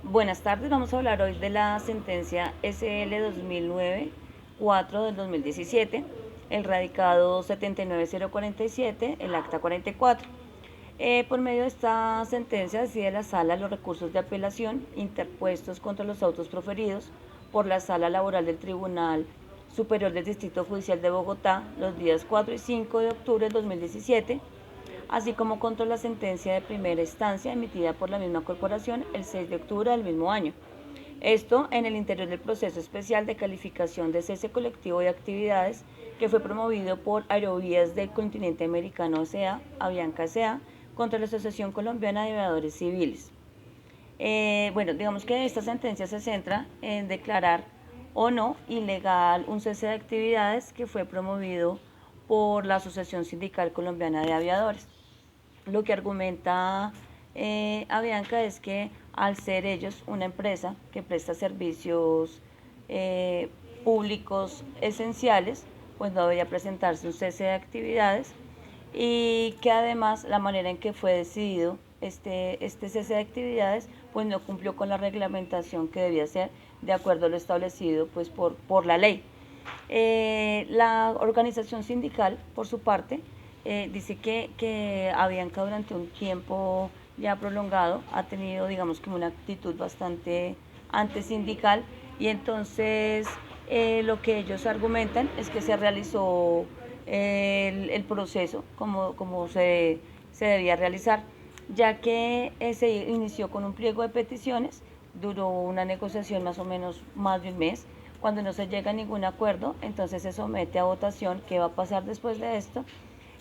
Buenas tardes, vamos a hablar hoy de la sentencia SL 2009-4 del 2017, el radicado 79047, el acta 44. Por medio de esta sentencia decide la Sala los recursos de apelación interpuestos contra los autos proferidos por la Sala Laboral del Tribunal Superior del Distrito Judicial de Bogotá los días 4 y 5 de octubre del 2017, así como contra la sentencia de primera instancia emitida por la misma corporación el 6 de octubre del mismo año. Esto en el interior del proceso especial de calificación de cese colectivo de actividades que fue promovido por Aerovías del Continente Americano S.A., Avianca S.A., contra la Asociación Colombiana de Aviadores Civiles. Digamos que esta sentencia se centra en declarar o no ilegal un cese de actividades que fue promovido por la Asociación Sindical Colombiana de Aviadores. Lo que argumenta Avianca es que al ser ellos una empresa que presta servicios eh, públicos esenciales, pues no debería presentarse un cese de actividades y que además la manera en que fue decidido este cese de actividades pues no cumplió con la reglamentación que debía ser de acuerdo a lo establecido pues por la ley. La organización sindical, por su parte, dice que Avianca durante un tiempo ya prolongado ha tenido, digamos, como una actitud bastante antisindical y entonces lo que ellos argumentan es que se realizó el proceso como se debía realizar, ya que se inició con un pliego de peticiones, duró una negociación más o menos más de un mes. Cuando no se llega a ningún acuerdo, entonces se somete a votación qué va a pasar después de esto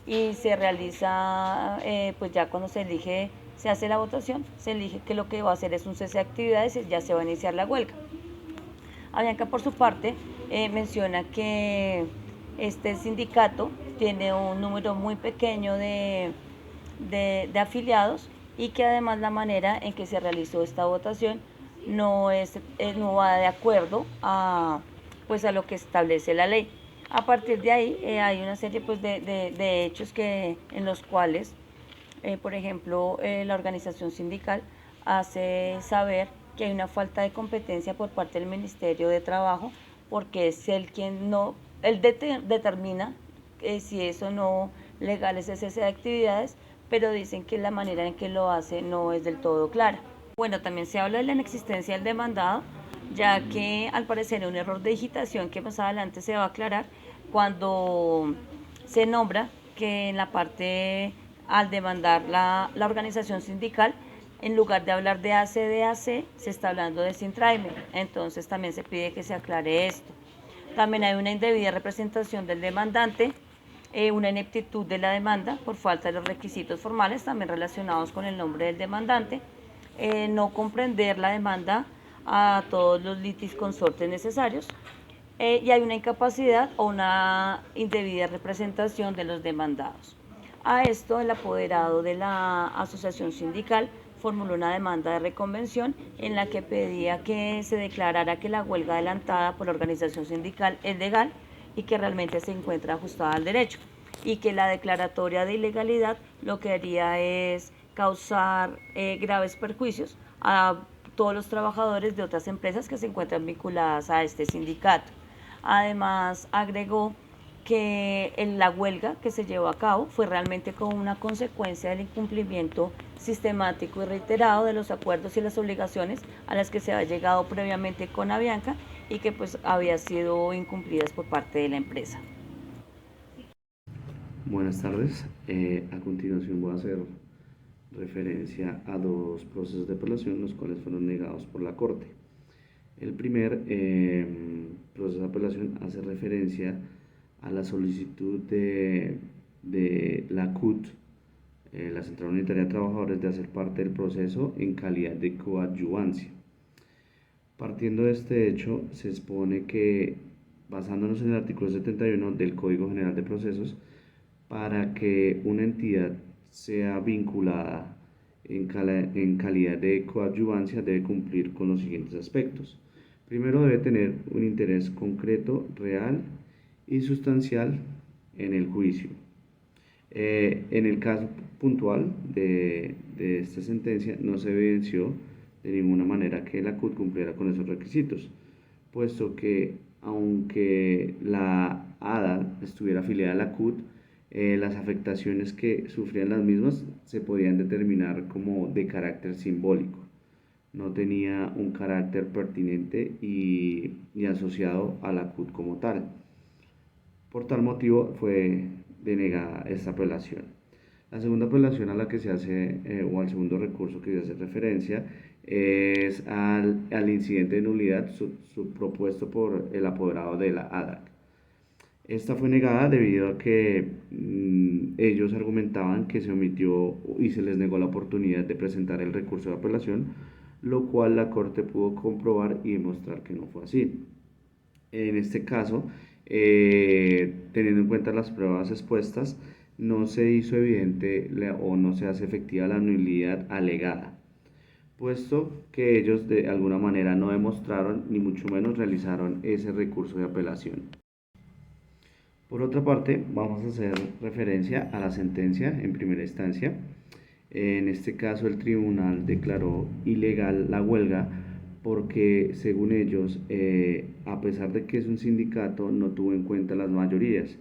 y se realiza, pues ya cuando se elige, se hace la votación, se elige que lo que va a hacer es un cese de actividades y ya se va a iniciar la huelga. Avianca, por su parte, menciona que este sindicato tiene un número muy pequeño de afiliados y que además la manera en que se realizó esta votación no va de acuerdo pues a lo que establece la ley. A partir de ahí hay una serie pues de hechos en los cuales por ejemplo, la organización sindical hace saber que hay una falta de competencia por parte del Ministerio de Trabajo porque es él quien no, él determina si eso no legal es ese cese de actividades, pero dicen que la manera en que lo hace no es del todo clara. Bueno, también se habla de la inexistencia del demandado, ya que al parecer un error de digitación que más adelante se va a aclarar cuando se nombra que en la parte al demandar la organización sindical, en lugar de hablar de ACDAC, se está hablando de Sintraimer. Entonces también se pide que se aclare esto. También hay una indebida representación del demandante, una ineptitud de la demanda por falta de los requisitos formales también relacionados con el nombre del demandante, no comprender la demanda a todos los litis consortes necesarios, y hay una incapacidad o una indebida representación de los demandados. A esto, el apoderado de la asociación sindical formuló una demanda de reconvención en la que pedía que se declarara que la huelga adelantada por la organización sindical es legal y que realmente se encuentra ajustada al derecho, y que la declaratoria de ilegalidad lo que haría es causar graves perjuicios a todos los trabajadores de otras empresas que se encuentran vinculadas a este sindicato. Además, agregó que en la huelga que se llevó a cabo fue realmente como una consecuencia del incumplimiento sistemático y reiterado de los acuerdos y las obligaciones a las que se había llegado previamente con Avianca y que pues había sido incumplidas por parte de la empresa. Buenas tardes. A continuación voy a hacer referencia a dos procesos de apelación los cuales fueron negados por la Corte. El primer proceso de apelación hace referencia a la solicitud de la CUT, la Central Unitaria de Trabajadores, de hacer parte del proceso en calidad de coadyuvancia. Partiendo de este hecho, se expone que, basándonos en el artículo 71 del Código General de Procesos, para que una entidad sea vinculada en calidad de coadyuvancia debe cumplir con los siguientes aspectos. Primero, debe tener un interés concreto, real y sustancial en el juicio. En el caso puntual de esta sentencia no se evidenció de ninguna manera que la CUT cumpliera con esos requisitos, puesto que aunque la ADA estuviera afiliada a la CUT, las afectaciones que sufrían las mismas se podían determinar como de carácter simbólico. No tenía un carácter pertinente y asociado a la CUT como tal. Por tal motivo fue denegada esta apelación. La segunda apelación a la que se hace, o al segundo recurso que se hace referencia, es al incidente de nulidad propuesto por el apoderado de la ADAC. Esta fue negada debido a que ellos argumentaban que se omitió y se les negó la oportunidad de presentar el recurso de apelación, lo cual la Corte pudo comprobar y demostrar que no fue así. En este caso, teniendo en cuenta las pruebas expuestas, no se hizo evidente o no se hace efectiva la nulidad alegada, puesto que ellos de alguna manera no demostraron ni mucho menos realizaron ese recurso de apelación. Por otra parte, vamos a hacer referencia a la sentencia en primera instancia. En este caso, el tribunal declaró ilegal la huelga porque, según ellos, a pesar de que es un sindicato, no tuvo en cuenta las mayorías.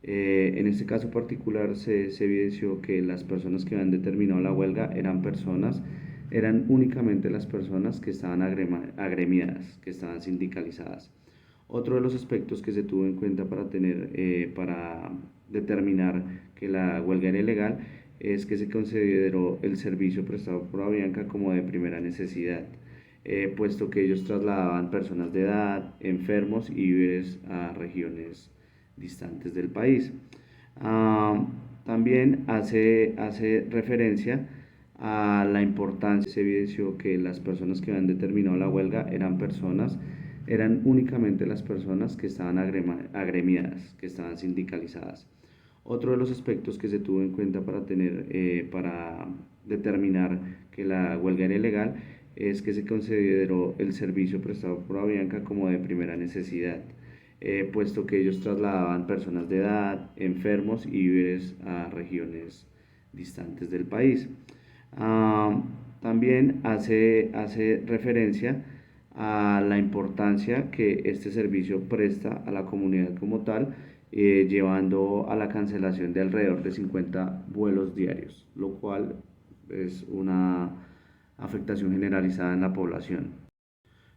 En este caso particular se evidenció que las personas que habían determinado la huelga eran únicamente las personas que estaban agremiadas, que estaban sindicalizadas. Otro de los aspectos que se tuvo en cuenta para determinar que la huelga era ilegal es que se consideró el servicio prestado por Avianca como de primera necesidad, puesto que ellos trasladaban personas de edad, enfermos y víveres a regiones distantes del país. También hace referencia a la importancia. Se evidenció que las personas que habían determinado la huelga eran únicamente las personas que estaban agremiadas, que estaban sindicalizadas. Otro de los aspectos que se tuvo en cuenta para determinar que la huelga era ilegal es que se consideró el servicio prestado por Avianca como de primera necesidad, puesto que ellos trasladaban personas de edad, enfermos y víveres a regiones distantes del país. También hace referencia a la importancia que este servicio presta a la comunidad como tal, llevando a la cancelación de alrededor de 50 vuelos diarios, lo cual es una afectación generalizada en la población.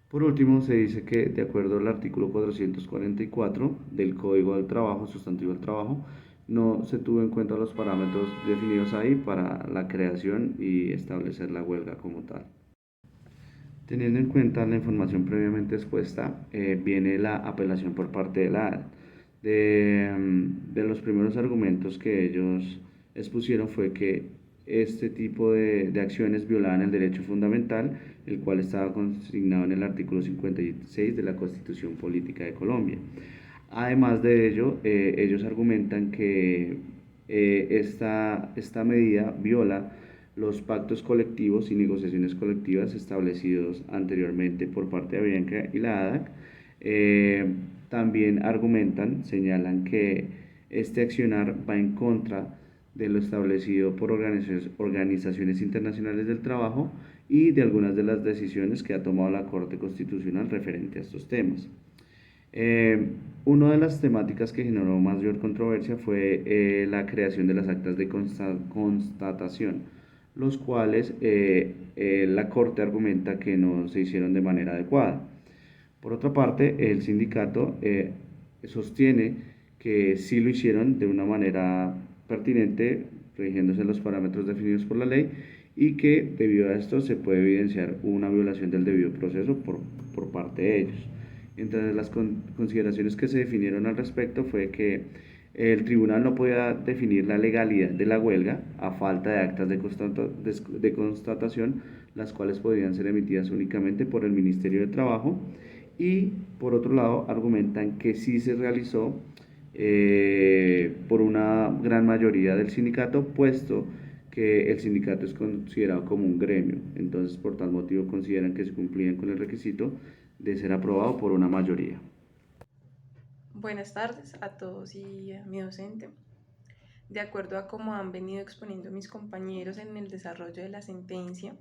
Por último, se dice que, de acuerdo al artículo 444 del Código del Trabajo, sustantivo del trabajo, no se tuvo en cuenta los parámetros definidos ahí para la creación y establecer la huelga como tal. Teniendo en cuenta la información previamente expuesta, viene la apelación por parte de la ADA. De los primeros argumentos que ellos expusieron fue que este tipo de acciones violaban el derecho fundamental, el cual estaba consignado en el artículo 56 de la Constitución Política de Colombia. Además de ello, ellos argumentan que esta medida viola los pactos colectivos y negociaciones colectivas establecidos anteriormente por parte de Avianca y la ADAC. También señalan que este accionar va en contra de lo establecido por organizaciones internacionales del trabajo y de algunas de las decisiones que ha tomado la Corte Constitucional referente a estos temas. Una de las temáticas que generó mayor controversia fue la creación de las actas de constatación, los cuales la Corte argumenta que no se hicieron de manera adecuada. Por otra parte, el sindicato sostiene que sí lo hicieron de una manera pertinente, rigiéndose los parámetros definidos por la ley, y que debido a esto se puede evidenciar una violación del debido proceso por parte de ellos. Entre las consideraciones que se definieron al respecto fue que el tribunal no podía definir la legalidad de la huelga a falta de actas de constatación, las cuales podían ser emitidas únicamente por el Ministerio de Trabajo, y por otro lado argumentan que sí se realizó por una gran mayoría del sindicato, puesto que el sindicato es considerado como un gremio. Entonces, por tal motivo, consideran que se cumplían con el requisito de ser aprobado por una mayoría. Buenas tardes a todos y a mi docente. De acuerdo a cómo han venido exponiendo mis compañeros en el desarrollo de la sentencia,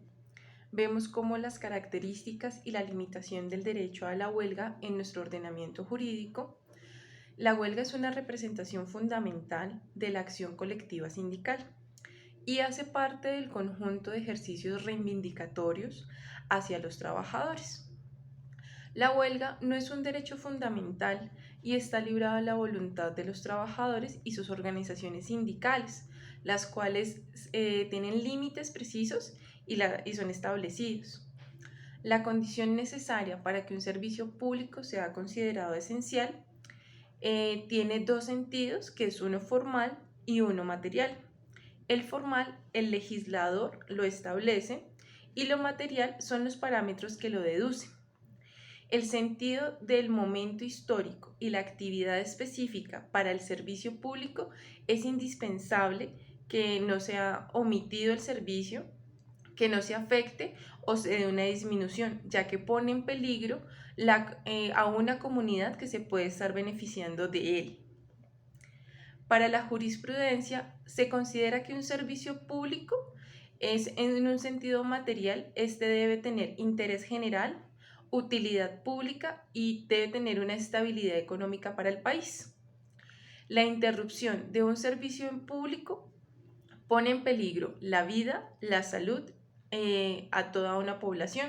vemos cómo las características y la limitación del derecho a la huelga en nuestro ordenamiento jurídico. La huelga es una representación fundamental de la acción colectiva sindical y hace parte del conjunto de ejercicios reivindicatorios hacia los trabajadores. La huelga no es un derecho fundamental y está librada a la voluntad de los trabajadores y sus organizaciones sindicales, las cuales tienen límites precisos y son establecidos. La condición necesaria para que un servicio público sea considerado esencial tiene dos sentidos, que es uno formal y uno material. El formal, el legislador lo establece, y lo material son los parámetros que lo deducen. El sentido del momento histórico y la actividad específica para el servicio público es indispensable que no sea omitido el servicio, que no se afecte o se dé una disminución, ya que pone en peligro a una comunidad que se puede estar beneficiando de él. Para la jurisprudencia, se considera que un servicio público es, en un sentido material, debe tener interés general, utilidad pública y debe tener una estabilidad económica para el país. La interrupción de un servicio en público pone en peligro la vida, la salud a toda una población.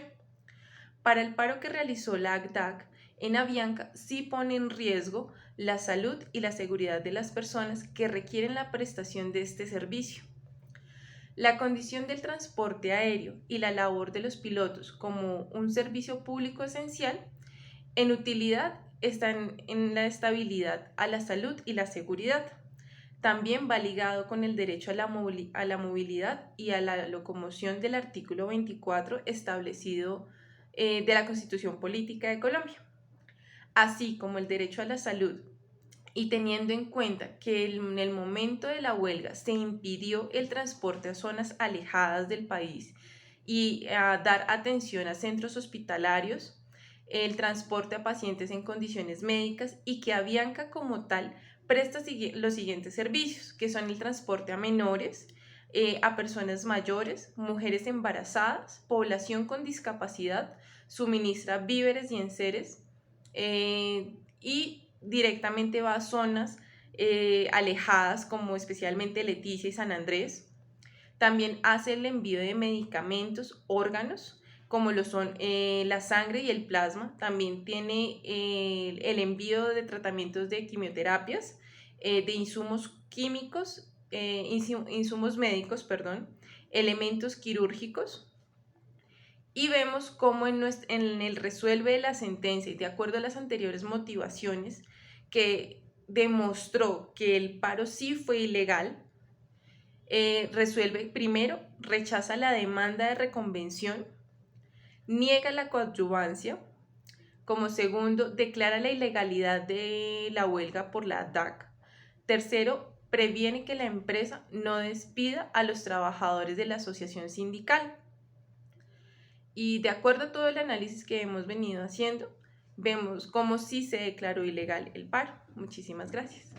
Para el paro que realizó la ACDAC en Avianca, sí pone en riesgo la salud y la seguridad de las personas que requieren la prestación de este servicio. La condición del transporte aéreo y la labor de los pilotos como un servicio público esencial, en utilidad están en la estabilidad a la salud y la seguridad. También va ligado con el derecho a la movilidad y a la locomoción del artículo 24 establecido de la Constitución Política de Colombia, así como el derecho a la salud. Y teniendo en cuenta que en el momento de la huelga se impidió el transporte a zonas alejadas del país y a dar atención a centros hospitalarios, el transporte a pacientes en condiciones médicas, y que Avianca como tal presta los siguientes servicios, que son el transporte a menores, a personas mayores, mujeres embarazadas, población con discapacidad, suministra víveres y enseres y directamente va a zonas alejadas como especialmente Leticia y San Andrés. También hace el envío de medicamentos, órganos, como lo son la sangre y el plasma. También tiene el envío de tratamientos de quimioterapias, de insumos químicos, insumos médicos, perdón, elementos quirúrgicos. Y vemos cómo en el resuelve de la sentencia, y de acuerdo a las anteriores motivaciones, que demostró que el paro sí fue ilegal, resuelve: primero, rechaza la demanda de reconvención, niega la coadyuvancia; como segundo, declara la ilegalidad de la huelga por la DAC; tercero, previene que la empresa no despida a los trabajadores de la asociación sindical. Y de acuerdo a todo el análisis que hemos venido haciendo, vemos cómo sí se declaró ilegal el paro. Muchísimas gracias.